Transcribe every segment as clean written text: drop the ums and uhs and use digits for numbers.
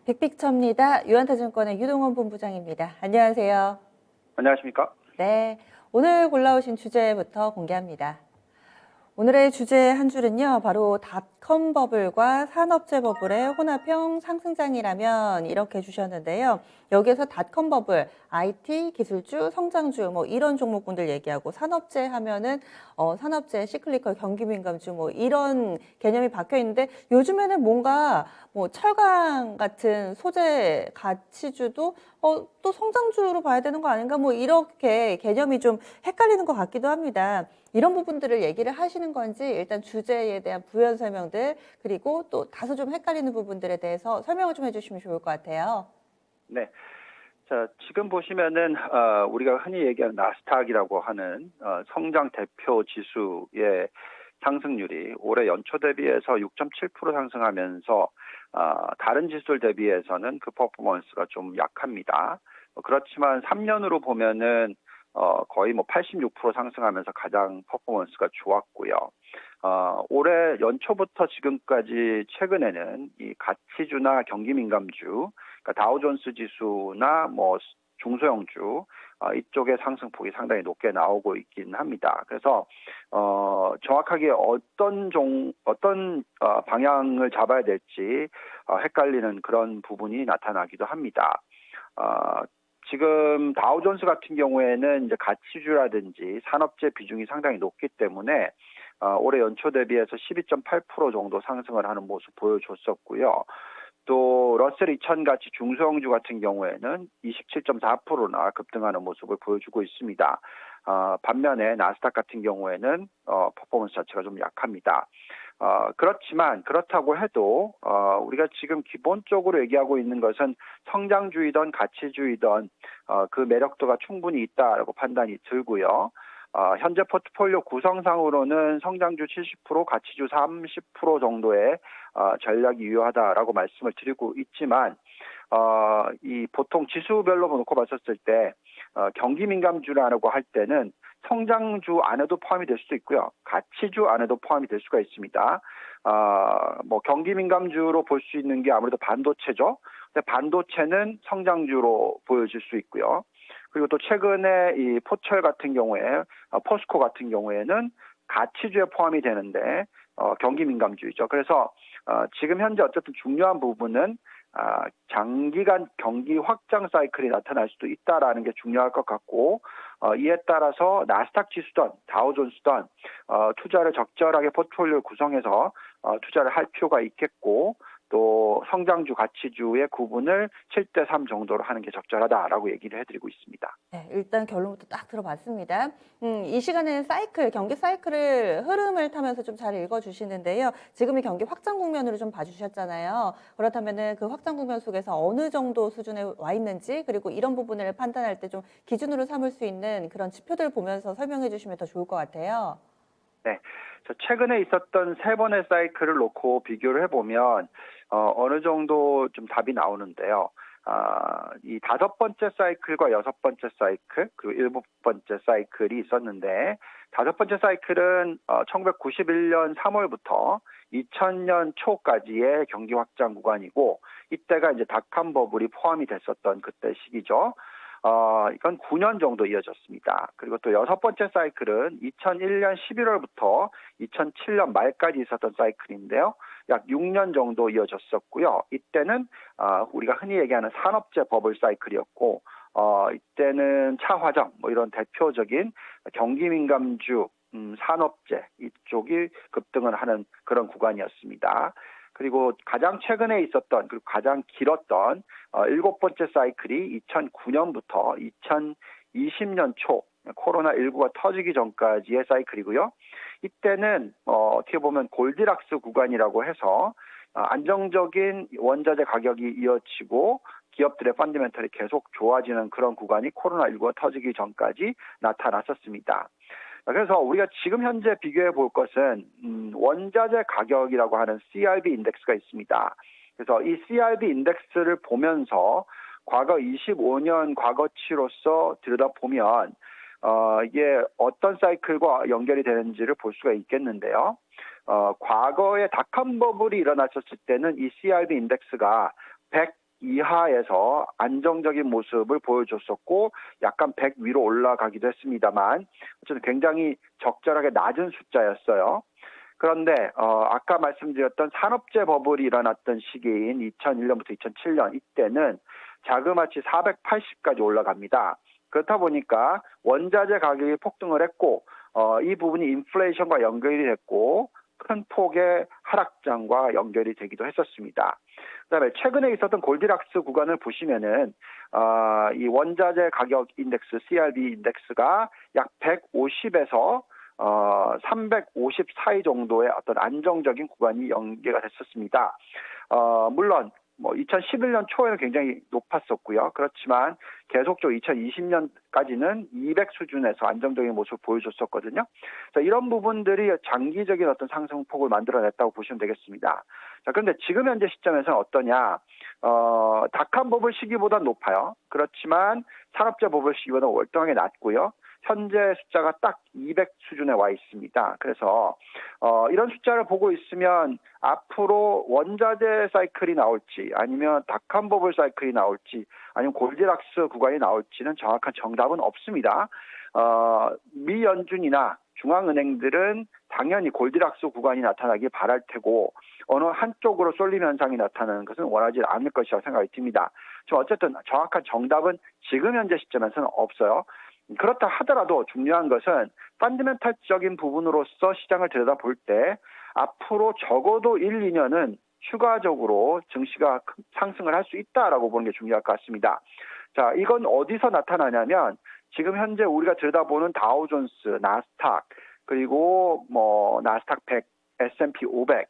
빅픽처입니다. 유한타증권의 유동원 본부장입니다. 안녕하세요. 안녕하십니까? 네, 오늘 골라오신 주제부터 공개합니다. 오늘의 주제 한 줄은요, 바로 닷컴 버블과 산업재 버블의 혼합형 상승장이라면 이렇게 주셨는데요. 여기에서 닷컴 버블, IT, 기술주, 성장주 뭐 이런 종목군들 얘기하고 산업재 하면은 산업재, 시클리컬, 경기민감주 뭐 이런 개념이 박혀 있는데 요즘에는 뭔가 뭐 철강 같은 소재 가치주도 또 성장주로 봐야 되는 거 아닌가 뭐 이렇게 개념이 좀 헷갈리는 것 같기도 합니다. 이런 부분들을 얘기를 하시는 건지 일단 주제에 대한 부연 설명들 그리고 또 다소 좀 헷갈리는 부분들에 대해서 설명을 좀 해주시면 좋을 것 같아요. 네. 자, 지금 보시면은, 우리가 흔히 얘기하는 나스닥이라고 하는, 성장 대표 지수의 상승률이 올해 연초 대비해서 6.7% 상승하면서, 다른 지수들 대비해서는 그 퍼포먼스가 좀 약합니다. 그렇지만 3년으로 보면은, 거의 뭐 86% 상승하면서 가장 퍼포먼스가 좋았고요. 올해 연초부터 지금까지 최근에는 이 가치주나 경기민감주, 그러니까 다우존스 지수나 뭐 중소형주 이쪽의 상승폭이 상당히 높게 나오고 있긴 합니다. 그래서 정확하게 어떤 방향을 잡아야 될지 헷갈리는 그런 부분이 나타나기도 합니다. 지금 다우존스 같은 경우에는 이제 가치주라든지 산업재 비중이 상당히 높기 때문에 올해 연초 대비해서 12.8% 정도 상승을 하는 모습 보여줬었고요. 또 러셀 2000 같이 중소형주 같은 경우에는 27.4%나 급등하는 모습을 보여주고 있습니다. 반면에 나스닥 같은 경우에는 퍼포먼스 자체가 좀 약합니다. 그렇지만 그렇다고 해도 우리가 지금 기본적으로 얘기하고 있는 것은 성장주이든 가치주이든 그 매력도가 충분히 있다라고 판단이 들고요. 현재 포트폴리오 구성상으로는 성장주 70%, 가치주 30% 정도의 전략이 유효하다라고 말씀을 드리고 있지만 이 보통 지수별로 놓고 봤었을 때 경기민감주라고 할 때는 성장주 안에도 포함이 될 수도 있고요. 가치주 안에도 포함이 될 수가 있습니다. 뭐 경기민감주로 볼 수 있는 게 아무래도 반도체죠. 근데 반도체는 성장주로 보여질 수 있고요. 그리고 또 최근에 이 포철 같은 경우에 포스코 같은 경우에는 가치주에 포함이 되는데 경기민감주이죠. 그래서 지금 현재 어쨌든 중요한 부분은 장기간 경기 확장 사이클이 나타날 수도 있다라는 게 중요할 것 같고 이에 따라서 나스닥 지수든 다우존스든 투자를 적절하게 포트폴리오 구성해서 투자를 할 필요가 있겠고 또 성장주 가치주의 구분을 7대3 정도로 하는 게 적절하다라고 얘기를 해드리고 있습니다. 네, 일단 결론부터 딱 들어봤습니다. 이 시간에는 경기 사이클을 흐름을 타면서 좀 잘 읽어주시는데요. 지금이 경기 확장 국면으로 좀 봐주셨잖아요. 그렇다면은 그 확장 국면 속에서 어느 정도 수준에 와 있는지 그리고 이런 부분을 판단할 때 좀 기준으로 삼을 수 있는 그런 지표들 보면서 설명해 주시면 더 좋을 것 같아요. 네. 최근에 있었던 세 번의 사이클을 놓고 비교를 해보면 어느 정도 좀 답이 나오는데요. 이 5번째 사이클과 6번째 사이클 그리고 7번째 사이클이 있었는데 5번째 사이클은 1991년 3월부터 2000년 초까지의 경기 확장 구간이고 이때가 이제 닷컴 버블이 포함이 됐었던 그때 시기죠. 이건 9년 정도 이어졌습니다. 그리고 또 6번째 사이클은 2001년 11월부터 2007년 말까지 있었던 사이클인데요. 약 6년 정도 이어졌었고요. 이때는 우리가 흔히 얘기하는 산업재 버블 사이클이었고 이때는 차화정 뭐 이런 대표적인 경기민감주 산업재 이쪽이 급등을 하는 그런 구간이었습니다. 그리고 가장 최근에 있었던 그리고 가장 길었던 7번째 사이클이 2009년부터 2020년 초 코로나19가 터지기 전까지의 사이클이고요. 이때는 어떻게 보면 골디락스 구간이라고 해서 안정적인 원자재 가격이 이어지고 기업들의 펀더멘털이 계속 좋아지는 그런 구간이 코로나19가 터지기 전까지 나타났었습니다. 그래서 우리가 지금 현재 비교해 볼 것은 원자재 가격이라고 하는 CRB 인덱스가 있습니다. 그래서 이 CRB 인덱스를 보면서 과거 25년 과거치로서 들여다보면 이게 어떤 사이클과 연결이 되는지를 볼 수가 있겠는데요. 과거에 닷컴 버블이 일어났었을 때는 이 CRB 인덱스가 이하에서 안정적인 모습을 보여줬었고 약간 100 위로 올라가기도 했습니다만 어쨌든 굉장히 적절하게 낮은 숫자였어요. 그런데 아까 말씀드렸던 산업재 버블이 일어났던 시기인 2001년부터 2007년 이때는 자그마치 480까지 올라갑니다. 그렇다 보니까 원자재 가격이 폭등을 했고 이 부분이 인플레이션과 연결이 됐고 큰 폭의 하락장과 연결이 되기도 했었습니다. 그다음에 최근에 있었던 골디락스 구간을 보시면은 이 원자재 가격 인덱스 CRB 인덱스가 약 150에서 350 사이 정도의 어떤 안정적인 구간이 연계가 됐었습니다. 물론 2011년 초에는 굉장히 높았었고요. 그렇지만 계속적으로 2020년까지는 200 수준에서 안정적인 모습을 보여줬었거든요. 그래서 이런 부분들이 장기적인 어떤 상승폭을 만들어냈다고 보시면 되겠습니다. 자, 그런데 지금 현재 시점에서는 어떠냐? 닷컴 버블 시기보다 높아요. 그렇지만 산업재 버블 시기보다 월등하게 낮고요. 현재 숫자가 딱 200 수준에 와 있습니다. 그래서 이런 숫자를 보고 있으면 앞으로 원자재 사이클이 나올지 아니면 닷컴 버블 사이클이 나올지 아니면 골디락스 구간이 나올지는 정확한 정답은 없습니다. 미 연준이나 중앙은행들은 당연히 골디락스 구간이 나타나길 바랄 테고 어느 한쪽으로 쏠림 현상이 나타나는 것은 원하지 않을 것이라고 생각이 듭니다. 어쨌든 정확한 정답은 지금 현재 시점에서는 없어요. 그렇다 하더라도 중요한 것은 펀더멘탈적인 부분으로서 시장을 들여다볼 때 앞으로 적어도 1, 2년은 추가적으로 증시가 상승을 할 수 있다라고 보는 게 중요할 것 같습니다. 자, 이건 어디서 나타나냐면 지금 현재 우리가 들여다보는 다우존스, 나스닥, 그리고 나스닥 100, S&P 500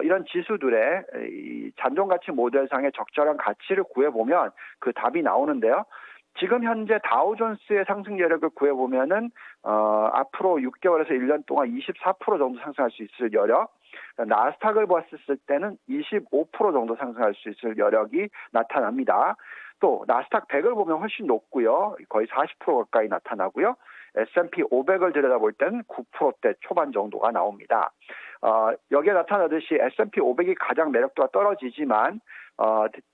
이런 지수들의 이 잔존가치 모델상의 적절한 가치를 구해보면 그 답이 나오는데요. 지금 현재 다우존스의 상승 여력을 구해보면은 앞으로 6개월에서 1년 동안 24% 정도 상승할 수 있을 여력, 나스닥을 봤을 때는 25% 정도 상승할 수 있을 여력이 나타납니다. 또 나스닥 100을 보면 훨씬 높고요. 거의 40% 가까이 나타나고요. S&P 500을 들여다볼 때는 9%대 초반 정도가 나옵니다. 여기에 나타나듯이 S&P 500이 가장 매력도가 떨어지지만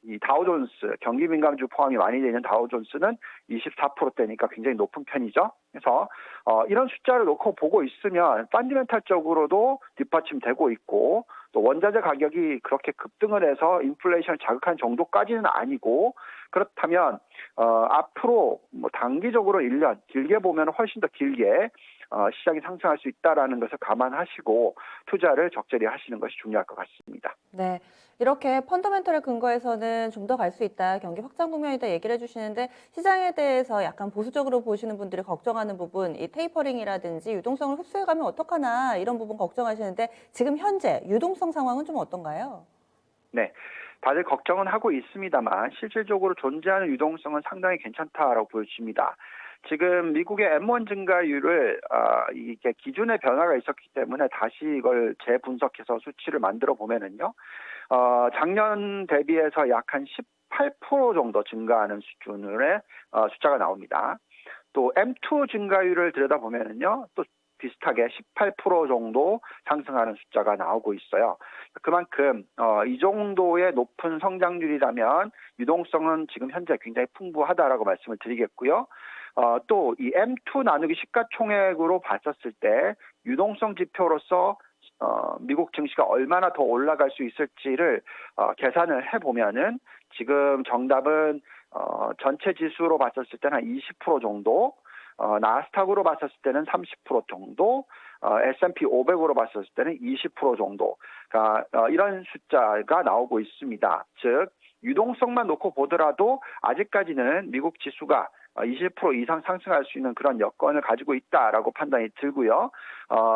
이 다우존스, 경기민감주 포함이 많이 되는 다우존스는 24%대니까 굉장히 높은 편이죠. 그래서 이런 숫자를 놓고 보고 있으면 펀더멘탈적으로도 뒷받침되고 있고 또 원자재 가격이 그렇게 급등을 해서 인플레이션을 자극한 정도까지는 아니고 그렇다면 앞으로 단기적으로 1년, 길게 보면 훨씬 더 길게 시장이 상승할 수 있다라는 것을 감안하시고 투자를 적절히 하시는 것이 중요할 것 같습니다. 네, 이렇게 펀더멘털에 근거해서는 좀 더 갈 수 있다, 경기 확장 국면이다 얘기를 해주시는데 시장에 대해서 약간 보수적으로 보시는 분들이 걱정하는 부분, 이 테이퍼링이라든지 유동성을 흡수해가면 어떡하나 이런 부분 걱정하시는데 지금 현재 유동성 상황은 좀 어떤가요? 네, 다들 걱정은 하고 있습니다만 실질적으로 존재하는 유동성은 상당히 괜찮다라고 보여집니다. 지금 미국의 M1 증가율을 이게 기준의 변화가 있었기 때문에 다시 이걸 재분석해서 수치를 만들어 보면은요, 작년 대비해서 약 한 18% 정도 증가하는 수준의 숫자가 나옵니다. 또 M2 증가율을 들여다보면은요, 또 비슷하게 18% 정도 상승하는 숫자가 나오고 있어요. 그만큼 이 정도의 높은 성장률이라면 유동성은 지금 현재 굉장히 풍부하다라고 말씀을 드리겠고요. 또 이 M2 나누기 시가총액으로 봤었을 때 유동성 지표로서 미국 증시가 얼마나 더 올라갈 수 있을지를 계산을 해보면은 지금 정답은 전체 지수로 봤었을 때는 한 20% 정도, 나스닥으로 봤었을 때는 30% 정도, S&P 500으로 봤었을 때는 20% 정도가 이런 숫자가 나오고 있습니다. 즉 유동성만 놓고 보더라도 아직까지는 미국 지수가 20% 이상 상승할 수 있는 그런 여건을 가지고 있다라고 판단이 들고요.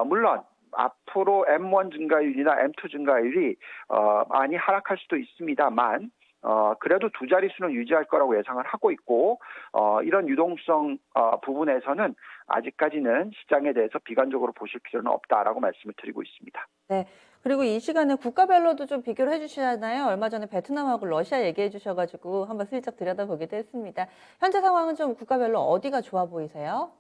물론 앞으로 M1 증가율이나 M2 증가율이 많이 하락할 수도 있습니다만 그래도 두 자릿수는 유지할 거라고 예상을 하고 있고 이런 유동성 부분에서는 아직까지는 시장에 대해서 비관적으로 보실 필요는 없다라고 말씀을 드리고 있습니다. 네. 그리고 이 시간에 국가별로도 좀 비교를 해주시잖아요. 얼마 전에 베트남하고 러시아 얘기해 주셔가지고 한번 슬쩍 들여다보기도 했습니다. 현재 상황은 좀 국가별로 어디가 좋아 보이세요?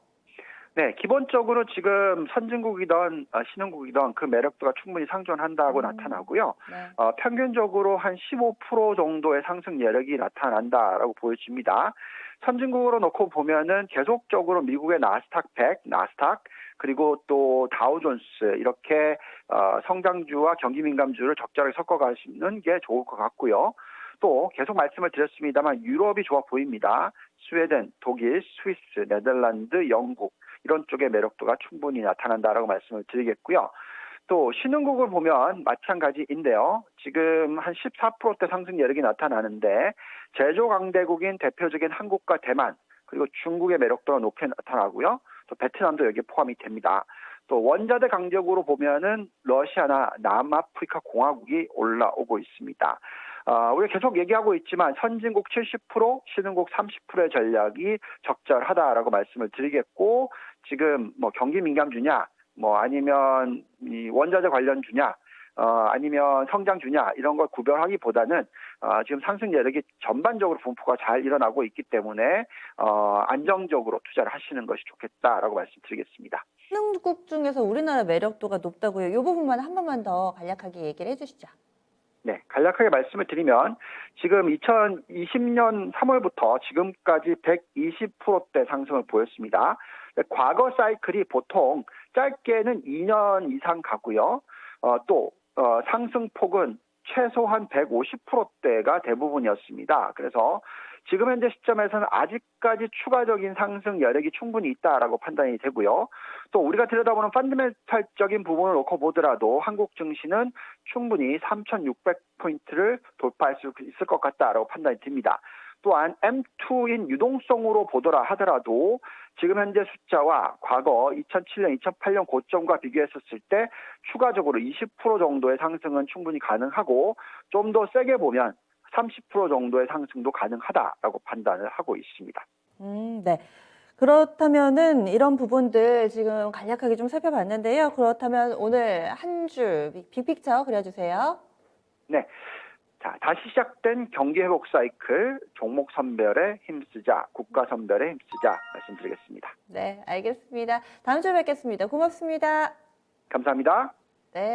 네, 기본적으로 지금 선진국이든 신흥국이든 그 매력도가 충분히 상존한다고 나타나고요. 네. 평균적으로 한 15% 정도의 상승 여력이 나타난다라고 보여집니다. 선진국으로 놓고 보면은 계속적으로 미국의 나스닥 100, 나스닥 그리고 또 다우존스 이렇게 성장주와 경기 민감주를 적절하게 섞어 가시는 게 좋을 것 같고요. 또 계속 말씀을 드렸습니다만 유럽이 좋아 보입니다. 스웨덴, 독일, 스위스, 네덜란드, 영국 이런 쪽의 매력도가 충분히 나타난다라고 말씀을 드리겠고요. 또 신흥국을 보면 마찬가지인데요. 지금 한 14%대 상승 여력이 나타나는데 제조 강대국인 대표적인 한국과 대만 그리고 중국의 매력도가 높게 나타나고요. 또 베트남도 여기에 포함이 됩니다. 또 원자재 강적으로 보면은 러시아나 남아프리카 공화국이 올라오고 있습니다. 우리가 계속 얘기하고 있지만 선진국 70%, 신흥국 30%의 전략이 적절하다라고 말씀을 드리겠고 지금 뭐 경기 민감주냐, 뭐 아니면 이 원자재 관련주냐, 아니면 성장주냐 이런 걸 구별하기보다는 지금 상승 여력이 전반적으로 분포가 잘 일어나고 있기 때문에 안정적으로 투자를 하시는 것이 좋겠다라고 말씀드리겠습니다. 신흥국 중에서 우리나라 매력도가 높다고요. 이 부분만 한 번만 더 간략하게 얘기를 해주시죠. 네, 간략하게 말씀을 드리면 지금 2020년 3월부터 지금까지 120%대 상승을 보였습니다. 과거 사이클이 보통 짧게는 2년 이상 가고요. 또 상승폭은 최소한 150%대가 대부분이었습니다. 그래서 지금 현재 시점에서는 아직까지 추가적인 상승 여력이 충분히 있다라고 판단이 되고요. 또 우리가 들여다보는 펀드멘탈적인 부분을 놓고 보더라도 한국 증시는 충분히 3,600포인트를 돌파할 수 있을 것 같다라고 판단이 듭니다. 또한 M2인 유동성으로 보더라 하더라도 지금 현재 숫자와 과거 2007년, 2008년 고점과 비교했었을 때 추가적으로 20% 정도의 상승은 충분히 가능하고 좀 더 세게 보면 30% 정도의 상승도 가능하다라고 판단을 하고 있습니다. 네. 그렇다면은 이런 부분들 지금 간략하게 좀 살펴봤는데요. 그렇다면 오늘 한 줄 빅픽처 그려주세요. 네. 자, 다시 시작된 경기 회복 사이클, 종목 선별에 힘쓰자, 국가 선별에 힘쓰자 말씀드리겠습니다. 네, 알겠습니다. 다음 주에 뵙겠습니다. 고맙습니다. 감사합니다. 네.